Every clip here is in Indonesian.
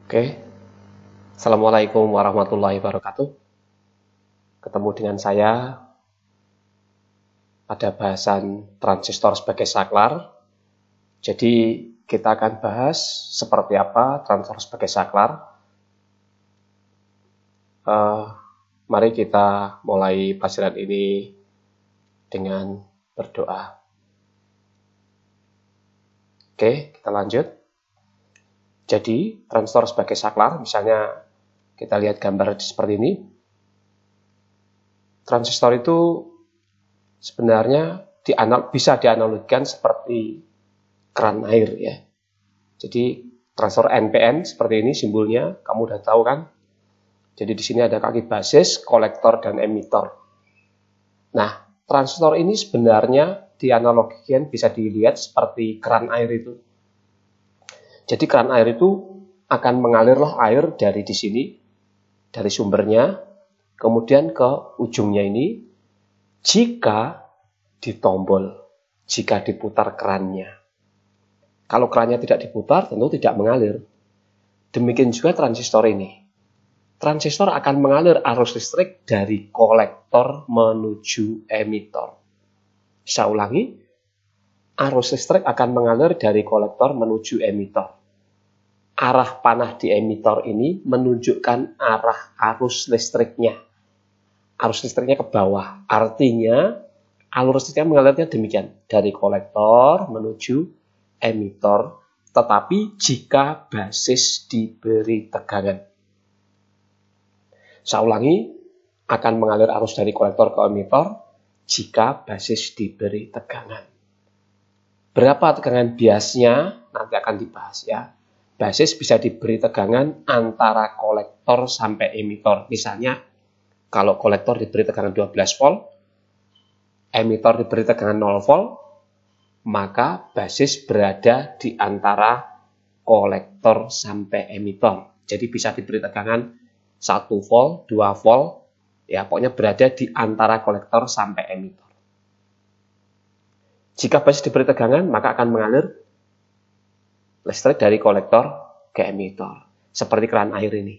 Oke, Assalamualaikum warahmatullahi wabarakatuh. Ketemu dengan saya pada bahasan transistor sebagai saklar. Jadi kita akan bahas seperti apa transistor sebagai saklar. Mari kita mulai pelajaran ini dengan berdoa. Oke, kita lanjut. Jadi, transistor sebagai saklar, misalnya kita lihat gambar seperti ini. Transistor itu sebenarnya bisa dianalogikan seperti keran air ya. Jadi, transistor NPN seperti ini simbolnya, kamu udah tahu kan? Jadi di sini ada kaki basis, kolektor, dan emitor. Nah, transistor ini sebenarnya dianalogikan bisa dilihat seperti keran air itu. Jadi keran air itu akan mengalirlah air dari di sini, dari sumbernya, kemudian ke ujungnya ini, jika ditombol, jika diputar kerannya. Kalau kerannya tidak diputar, tentu tidak mengalir. Demikian juga transistor ini. Transistor akan mengalir arus listrik dari kolektor menuju emitor. Saya ulangi. Arus listrik akan mengalir dari kolektor menuju emitor. Arah panah di emitor ini menunjukkan arah arus listriknya. Arus listriknya ke bawah. Artinya, alur listriknya mengalirnya demikian. Dari kolektor menuju emitor. Tetapi jika basis diberi tegangan. Saya ulangi, akan mengalir arus dari kolektor ke emitor jika basis diberi tegangan. Berapa tegangan biasnya nanti akan dibahas ya. Basis bisa diberi tegangan antara kolektor sampai emitor. Misalnya kalau kolektor diberi tegangan 12 volt, emitor diberi tegangan 0 volt, maka basis berada di antara kolektor sampai emitor. Jadi bisa diberi tegangan 1 volt, 2 volt, ya pokoknya berada di antara kolektor sampai emitor. Jika basis diberi tegangan, maka akan mengalir listrik dari kolektor ke emitor. Seperti keran air ini.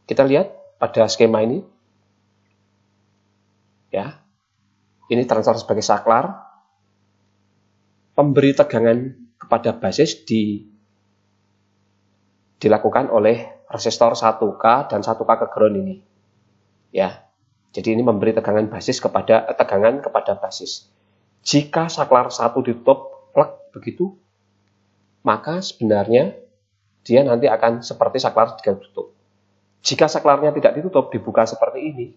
Kita lihat pada skema ini. Ya, ini transistor sebagai saklar. Pemberi tegangan kepada basis dilakukan oleh resistor 1K dan 1K ke ground ini. Ya. Jadi ini memberi tegangan kepada basis. Jika saklar 1 ditutup plek begitu, maka sebenarnya dia nanti akan seperti saklar 3 ditutup. Jika saklarnya tidak ditutup, dibuka seperti ini,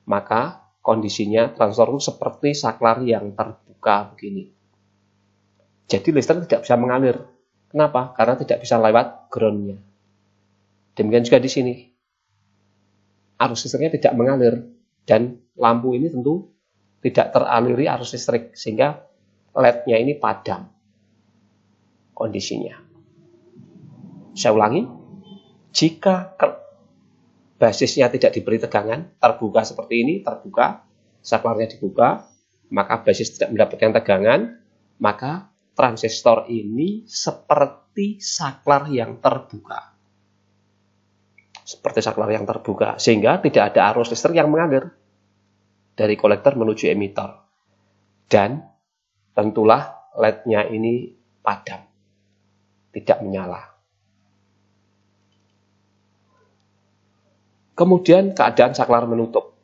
maka kondisinya transistor itu seperti saklar yang terbuka begini. Jadi listrik tidak bisa mengalir. Kenapa? Karena tidak bisa lewat ground-nya. Demikian juga di sini. Arus listriknya tidak mengalir. Dan lampu ini tentu tidak teraliri arus listrik, sehingga LED-nya ini padam kondisinya. Saya ulangi, jika basisnya tidak diberi tegangan, terbuka seperti ini, terbuka, saklarnya dibuka, maka basis tidak mendapatkan tegangan, maka transistor ini seperti saklar yang terbuka. Seperti saklar yang terbuka, sehingga tidak ada arus listrik yang mengalir dari kolektor menuju emitor. Dan tentulah LED-nya ini padam, tidak menyala. Kemudian keadaan saklar menutup.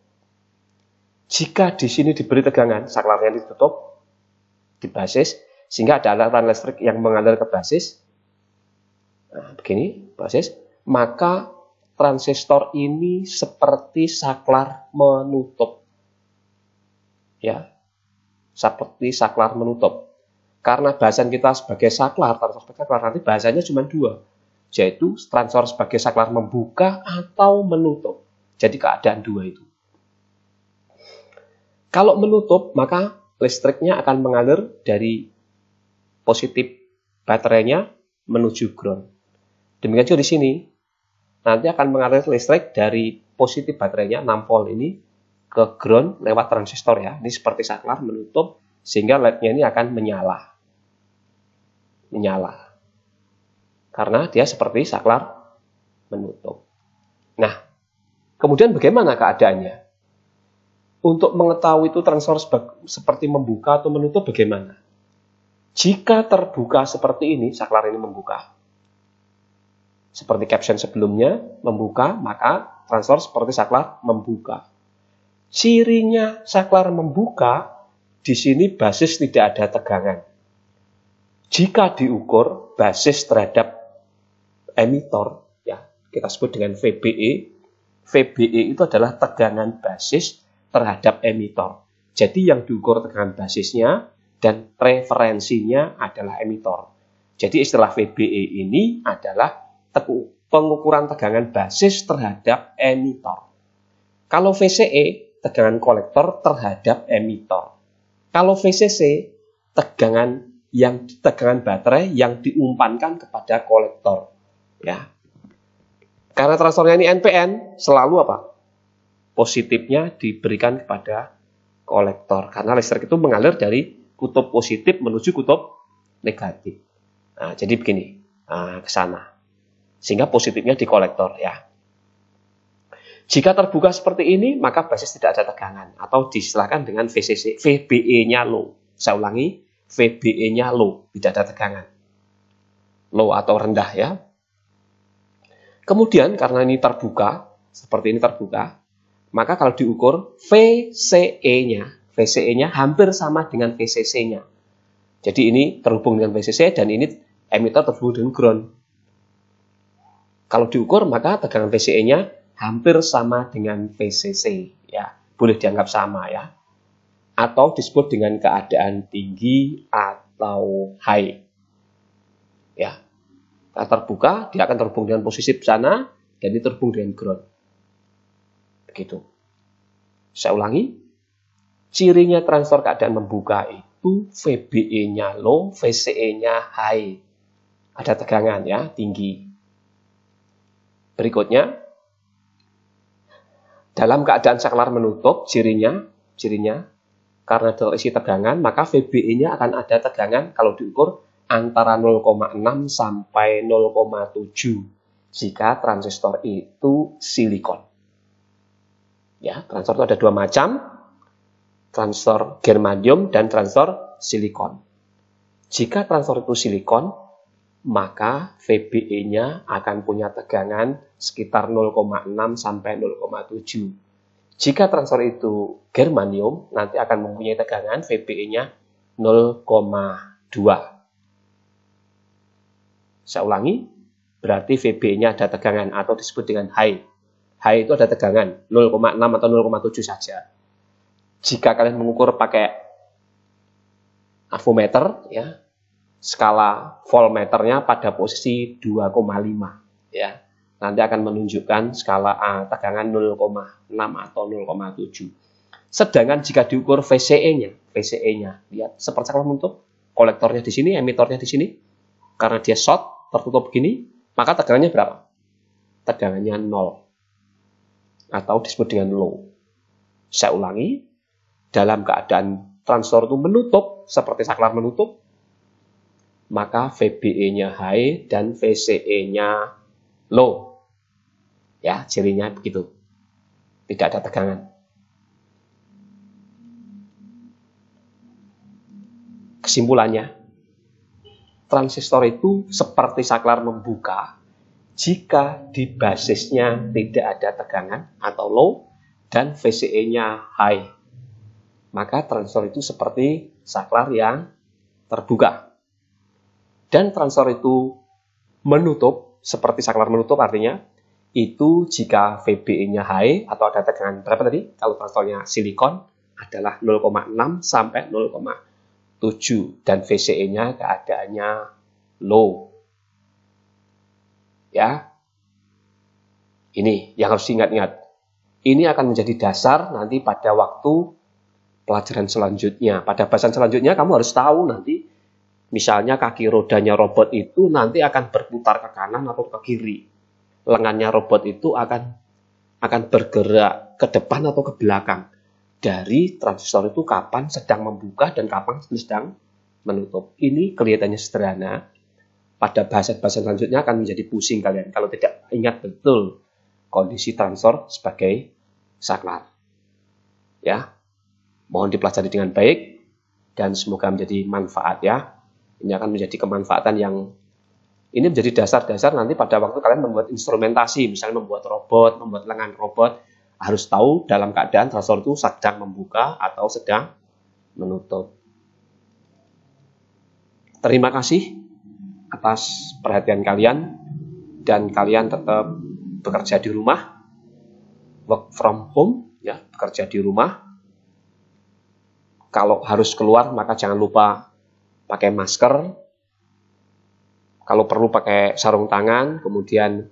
Jika di sini diberi tegangan, saklarnya ditutup di basis, sehingga ada aliran listrik yang mengalir ke basis. Nah, begini, basis, maka transistor ini seperti saklar menutup. Ya, seperti saklar menutup. Karena bahasan kita sebagai saklar, transistor sebagai saklar, nanti bahasanya cuma 2. Yaitu transistor sebagai saklar membuka atau menutup. Jadi keadaan 2 itu. Kalau menutup, maka listriknya akan mengalir dari positif baterainya menuju ground. Demikian juga di sini. Nanti akan mengalir listrik dari positif baterainya 6 volt ini ke ground lewat transistor ya. Ini seperti saklar menutup sehingga LED-nya ini akan menyala. menyala. Karena dia seperti saklar menutup. Nah, kemudian bagaimana keadaannya? Untuk mengetahui itu transistor seperti membuka atau menutup bagaimana? Jika terbuka seperti ini, saklar ini membuka. Seperti caption sebelumnya, membuka, maka transistor seperti saklar membuka. Cirinya saklar membuka, di sini basis tidak ada tegangan. Jika diukur basis terhadap emitor, ya kita sebut dengan VBE. VBE itu adalah tegangan basis terhadap emitor. Jadi yang diukur tegangan basisnya dan referensinya adalah emitor. Jadi istilah VBE ini adalah pengukuran tegangan basis terhadap emitor. Kalau VCE, tegangan kolektor terhadap emitor. Kalau VCC, tegangan baterai yang diumpankan kepada kolektor. Ya. Karena transistornya ini NPN, selalu apa? Positifnya diberikan kepada kolektor. Karena listrik itu mengalir dari kutub positif menuju kutub negatif. Nah, jadi begini, ke sana. Sehingga positifnya di kolektor, ya. Jika terbuka seperti ini, maka basis tidak ada tegangan. Atau diistilahkan dengan VCC, VBE-nya low. Saya ulangi, VBE-nya low, tidak ada tegangan. Low atau rendah, ya. Kemudian, karena ini terbuka, seperti ini terbuka, maka kalau diukur, VCE-nya hampir sama dengan VCC-nya. Jadi ini terhubung dengan VCC, dan ini emitter terhubung dengan ground. Kalau diukur, maka tegangan VCE-nya hampir sama dengan VCC, ya, boleh dianggap sama, ya, atau disebut dengan keadaan tinggi atau high, ya. Kalau terbuka, dia akan terhubung dengan posisi sana dan ini terhubung dengan ground, begitu. Saya ulangi, cirinya transistor keadaan membuka itu VBE-nya low, VCE-nya high, ada tegangan, ya, tinggi. Berikutnya, dalam keadaan saklar menutup, cirinya karena ada isi tegangan, maka VBE-nya akan ada tegangan kalau diukur antara 0,6 sampai 0,7 jika transistor itu silikon. Ya, transistor itu ada dua macam, transistor germanium dan transistor silikon. Jika transistor itu silikon, maka VBE-nya akan punya tegangan sekitar 0,6 sampai 0,7. Jika transistor itu germanium, nanti akan mempunyai tegangan VBE-nya 0,2. Saya ulangi, berarti VBE-nya ada tegangan atau disebut dengan high. High itu ada tegangan 0,6 atau 0,7 saja. Jika kalian mengukur pakai avometer, ya, skala voltmeternya pada posisi 2,5, ya. Nanti akan menunjukkan skala tegangan 0,6 atau 0,7. Sedangkan jika diukur VCE-nya, lihat seperti saklar menutup, kolektornya di sini, emitornya di sini. Karena dia short, tertutup begini, maka tegangannya berapa? Tegangannya 0 atau disebut dengan low. Saya ulangi, dalam keadaan transistor itu menutup seperti saklar menutup, maka VBE-nya high dan VCE-nya low. Ya, cirinya begitu. Tidak ada tegangan. Kesimpulannya, transistor itu seperti saklar membuka jika di basisnya tidak ada tegangan atau low dan VCE-nya high. Maka transistor itu seperti saklar yang terbuka. Dan transistor itu menutup, seperti saklar menutup artinya, itu jika VBE-nya high atau ada tegangan berapa tadi? Kalau transistornya silikon adalah 0,6 sampai 0,7 dan VCE-nya keadaannya low. Ya. Ini yang harus diingat-ingat. Ini akan menjadi dasar nanti pada waktu pelajaran selanjutnya. Pada bahasan selanjutnya kamu harus tahu nanti misalnya kaki rodanya robot itu nanti akan berputar ke kanan atau ke kiri. Lengannya robot itu akan bergerak ke depan atau ke belakang. Dari transistor itu kapan sedang membuka dan kapan sedang menutup. Ini kelihatannya sederhana, pada bahasan-bahasan selanjutnya akan menjadi pusing kalian kalau tidak ingat betul kondisi transfer sebagai saklar. Ya, mohon dipelajari dengan baik dan semoga menjadi manfaat ya. Ini akan menjadi kemanfaatan yang ini menjadi dasar-dasar nanti pada waktu kalian membuat instrumentasi, misalnya membuat robot, membuat lengan robot, harus tahu dalam keadaan transfer itu sedang membuka atau sedang menutup. Terima kasih atas perhatian kalian dan kalian tetap bekerja di rumah, work from home ya, bekerja di rumah. Kalau harus keluar maka jangan lupa pakai masker. Kalau perlu pakai sarung tangan, kemudian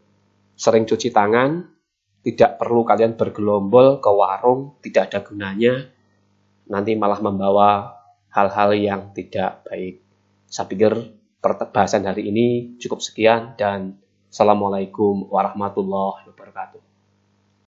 sering cuci tangan. Tidak perlu kalian bergelombol ke warung, tidak ada gunanya. Nanti malah membawa hal-hal yang tidak baik. Saya pikir bahasan hari ini cukup sekian dan Assalamualaikum warahmatullahi wabarakatuh.